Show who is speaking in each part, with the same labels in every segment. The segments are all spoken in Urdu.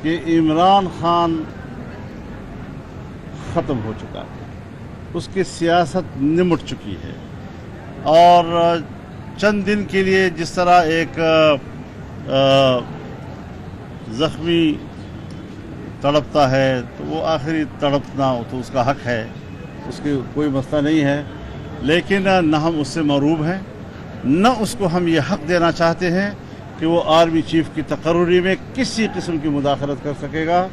Speaker 1: کہ عمران خان ختم ہو چکا ہے، اس کی سیاست نمٹ چکی ہے، اور چند دن کے لیے جس طرح ایک زخمی تڑپتا ہے تو وہ آخری تڑپنا تو اس کا حق ہے، اس کی کوئی مسئلہ نہیں ہے، لیکن نہ ہم اس سے مروب ہیں، نہ اس کو ہم یہ حق دینا چاہتے ہیں کہ وہ آرمی چیف کی تقرری میں کسی قسم کی مداخلت کر سکے گا۔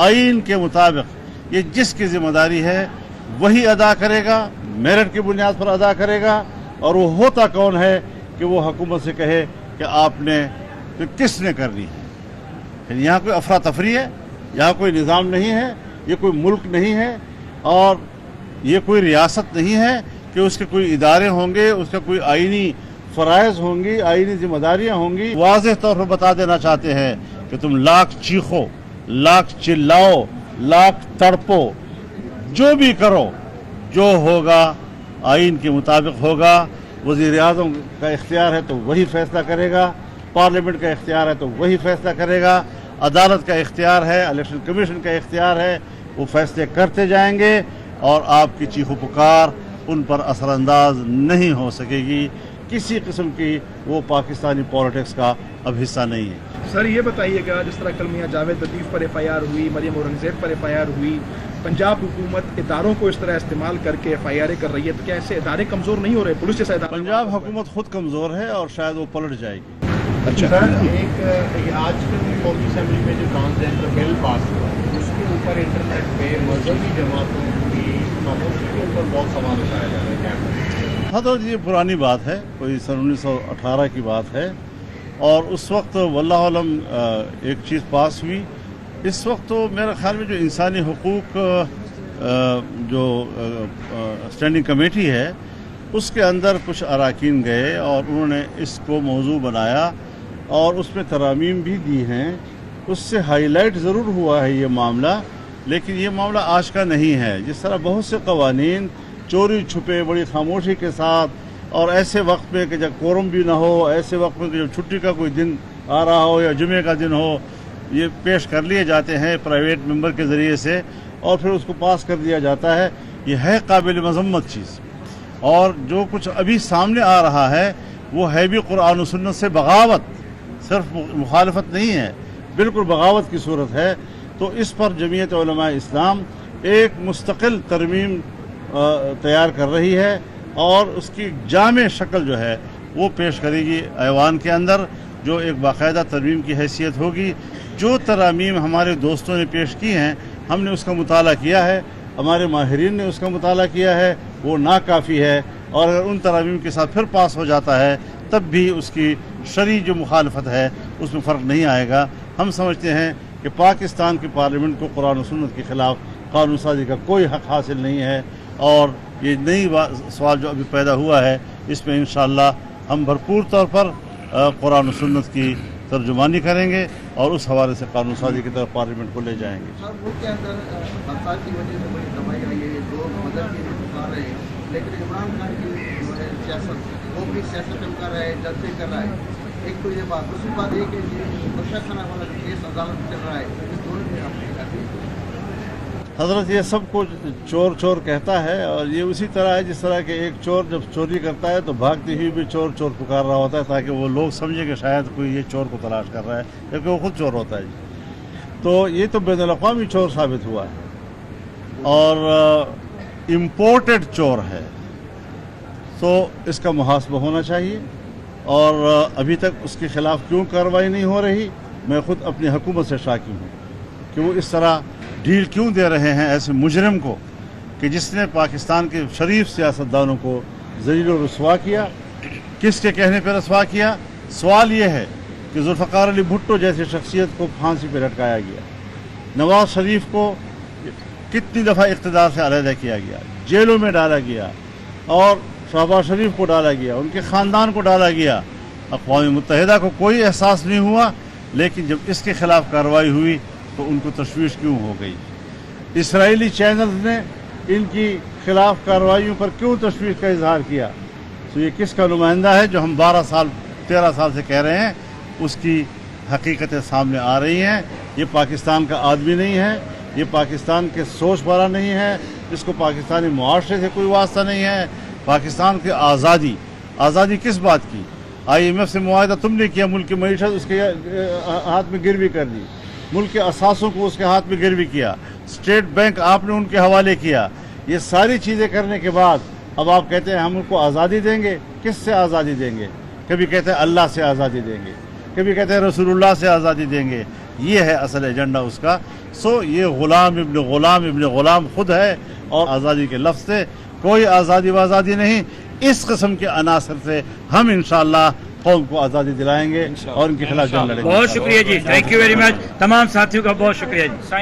Speaker 1: آئین کے مطابق یہ جس کی ذمہ داری ہے وہی ادا کرے گا، میرٹ کی بنیاد پر ادا کرے گا، اور وہ ہوتا کون ہے کہ وہ حکومت سے کہے کہ آپ نے کس نے کرنی ہے۔ یہاں کوئی افراتفری ہے، یہاں کوئی نظام نہیں ہے، یہ کوئی ملک نہیں ہے، اور یہ کوئی ریاست نہیں ہے کہ اس کے کوئی ادارے ہوں گے، اس کا کوئی آئینی فرائض ہوں گی، آئینی ذمہ داریاں ہوں گی۔ واضح طور پر بتا دینا چاہتے ہیں کہ تم لاکھ چیخو، لاکھ چلاؤ، لاکھ تڑپو، جو بھی کرو، جو ہوگا آئین کے مطابق ہوگا۔ وزیر اعظم کا اختیار ہے تو وہی فیصلہ کرے گا، پارلیمنٹ کا اختیار ہے تو وہی فیصلہ کرے گا، عدالت کا اختیار ہے، الیکشن کمیشن کا اختیار ہے، وہ فیصلے کرتے جائیں گے، اور آپ کی چیخ و پکار ان پر اثر انداز نہیں ہو سکے گی۔ کسی قسم کی وہ پاکستانی پولیٹکس کا اب حصہ نہیں ہے۔
Speaker 2: سر یہ بتائیے گا، جس طرح کل میاں جاوید لطیف پر ایف آئی آر ہوئی، مریم اورنگزیب پر ایف آئی آر ہوئی، پنجاب حکومت اداروں کو اس طرح استعمال کر کے ایف آئی آر کر رہی ہے، تو کیا ایسے ادارے کمزور نہیں ہو رہے؟ پولیس جیسا ادارہ
Speaker 1: پنجاب حکومت خود کمزور ہے اور شاید وہ پلٹ جائے گی۔
Speaker 2: اچھا
Speaker 3: سر، ایک آج کل قومی اسمبلی میں جو ٹرانسجینڈر بل پاس ہوا اس کے اوپر انٹرنیٹ پہ مذہبی جماعتوں کی خاموشی کے اوپر بہت سوال اٹھایا جا رہا ہے۔
Speaker 1: حضرت یہ پرانی بات ہے، کوئی سن 1918 کی بات ہے، اور اس وقت واللہ علم ایک چیز پاس ہوئی۔ اس وقت تو میرے خیال میں جو انسانی حقوق جو اسٹینڈنگ کمیٹی ہے اس کے اندر کچھ اراکین گئے اور انہوں نے اس کو موضوع بنایا اور اس میں ترامیم بھی دی ہیں۔ اس سے ہائی لائٹ ضرور ہوا ہے یہ معاملہ، لیکن یہ معاملہ آج کا نہیں ہے۔ جس طرح بہت سے قوانین چوری چھپے بڑی خاموشی کے ساتھ، اور ایسے وقت میں کہ جب کورم بھی نہ ہو، ایسے وقت میں کہ جب چھٹی کا کوئی دن آ رہا ہو یا جمعے کا دن ہو، یہ پیش کر لیے جاتے ہیں پرائیویٹ ممبر کے ذریعے سے، اور پھر اس کو پاس کر دیا جاتا ہے۔ یہ ہے قابل مذمت چیز، اور جو کچھ ابھی سامنے آ رہا ہے وہ ہے بھی قرآن و سنت سے بغاوت، صرف مخالفت نہیں ہے، بالکل بغاوت کی صورت ہے۔ تو اس پر جمعیت علماء اسلام ایک مستقل ترمیم تیار کر رہی ہے، اور اس کی جامع شکل جو ہے وہ پیش کرے گی ایوان کے اندر، جو ایک باقاعدہ ترمیم کی حیثیت ہوگی۔ جو ترامیم ہمارے دوستوں نے پیش کی ہیں ہم نے اس کا مطالعہ کیا ہے، ہمارے ماہرین نے اس کا مطالعہ کیا ہے، وہ ناکافی ہے، اور اگر ان ترامیم کے ساتھ پھر پاس ہو جاتا ہے تب بھی اس کی شرعی جو مخالفت ہے اس میں فرق نہیں آئے گا۔ ہم سمجھتے ہیں کہ پاکستان کی پارلیمنٹ کو قرآن و سنت کے خلاف قانون سازی کا کوئی حق حاصل نہیں ہے، اور یہ نئی سوال جو ابھی پیدا ہوا ہے اس میں انشاءاللہ ہم بھرپور طور پر قرآن و سنت کی ترجمانی کریں گے اور اس حوالے سے قانون سازی کی طرف پارلیمنٹ کو لے جائیں گے۔
Speaker 4: سر، ملک کے اندر برسات کی وجہ سے بڑی تباہی آئی ہے، لوگ مدد کے لیے پکار رہے ہیں، لیکن عمران خان کی جو ہے سیاست، وہ بھی سیاست کر رہا ہے، جلسے کر رہا ہے۔ ایک تو یہ بات، دوسری بات یہ کہ بشر خانہ والا جو کیس عدالت میں چل رہا ہے، اس دونوں میں آپ نے
Speaker 1: حضرت یہ سب کو چور چور کہتا ہے، اور یہ اسی طرح ہے جس طرح کہ ایک چور جب چوری کرتا ہے تو بھاگتی ہوئی بھی چور چور پکار رہا ہوتا ہے تاکہ وہ لوگ سمجھیں کہ شاید کوئی یہ چور کو تلاش کر رہا ہے، کیونکہ وہ خود چور ہوتا ہے۔ تو یہ تو بین الاقوامی چور ثابت ہوا ہے اور امپورٹڈ چور ہے، تو اس کا محاسبہ ہونا چاہیے۔ اور ابھی تک اس کے خلاف کیوں کارروائی نہیں ہو رہی، میں خود اپنی حکومت سے شاکی ہوں کہ وہ اس طرح ڈھیل کیوں دے رہے ہیں ایسے مجرم کو کہ جس نے پاکستان کے شریف سیاستدانوں کو ذلیل و رسوا کیا۔ کس کے کہنے پہ رسوا کیا؟ سوال یہ ہے کہ ذوالفقار علی بھٹو جیسے شخصیت کو پھانسی پہ لٹکایا گیا، نواز شریف کو کتنی دفعہ اقتدار سے علیحدہ کیا گیا، جیلوں میں ڈالا گیا، اور شہباز شریف کو ڈالا گیا، ان کے خاندان کو ڈالا گیا۔ اقوام متحدہ کو کوئی احساس نہیں ہوا، لیکن جب اس کے خلاف کارروائی ہوئی تو ان کو تشویش کیوں ہو گئی؟ اسرائیلی چینلز نے ان کی خلاف کارروائیوں پر کیوں تشویش کا اظہار کیا؟ تو یہ کس کا نمائندہ ہے؟ جو ہم 13 سال سے کہہ رہے ہیں، اس کی حقیقتیں سامنے آ رہی ہیں۔ یہ پاکستان کا آدمی نہیں ہے, یہ پاکستان کے سوچ والا نہیں ہے, اس کو پاکستانی معاشرے سے کوئی واسطہ نہیں ہے. پاکستان کی آزادی کس بات کی؟ IMF سے معاہدہ تم نے کیا, ملک کی معیشت اس کے ہاتھ میں گروی کر دی, ملک کے اثاثوں کو اس کے ہاتھ میں گروی کیا, اسٹیٹ بینک آپ نے ان کے حوالے کیا. یہ ساری چیزیں کرنے کے بعد اب آپ کہتے ہیں ہم ان کو آزادی دیں گے. کس سے آزادی دیں گے؟ کبھی کہتے ہیں اللہ سے آزادی دیں گے, کبھی کہتے ہیں رسول اللہ سے آزادی دیں گے. یہ ہے اصل ایجنڈا اس کا. یہ غلام ابن غلام خود ہے, اور آزادی کے لفظ سے کوئی آزادی وازادی نہیں. اس قسم کے عناصر سے ہم انشاءاللہ قوم کو آزادی دلائیں گے اور ان کے خلاف جنگ لڑیں گے.
Speaker 5: بہت شکریہ جی, تھینک یو ویری مچ. تمام ساتھیوں کا بہت شکریہ جی.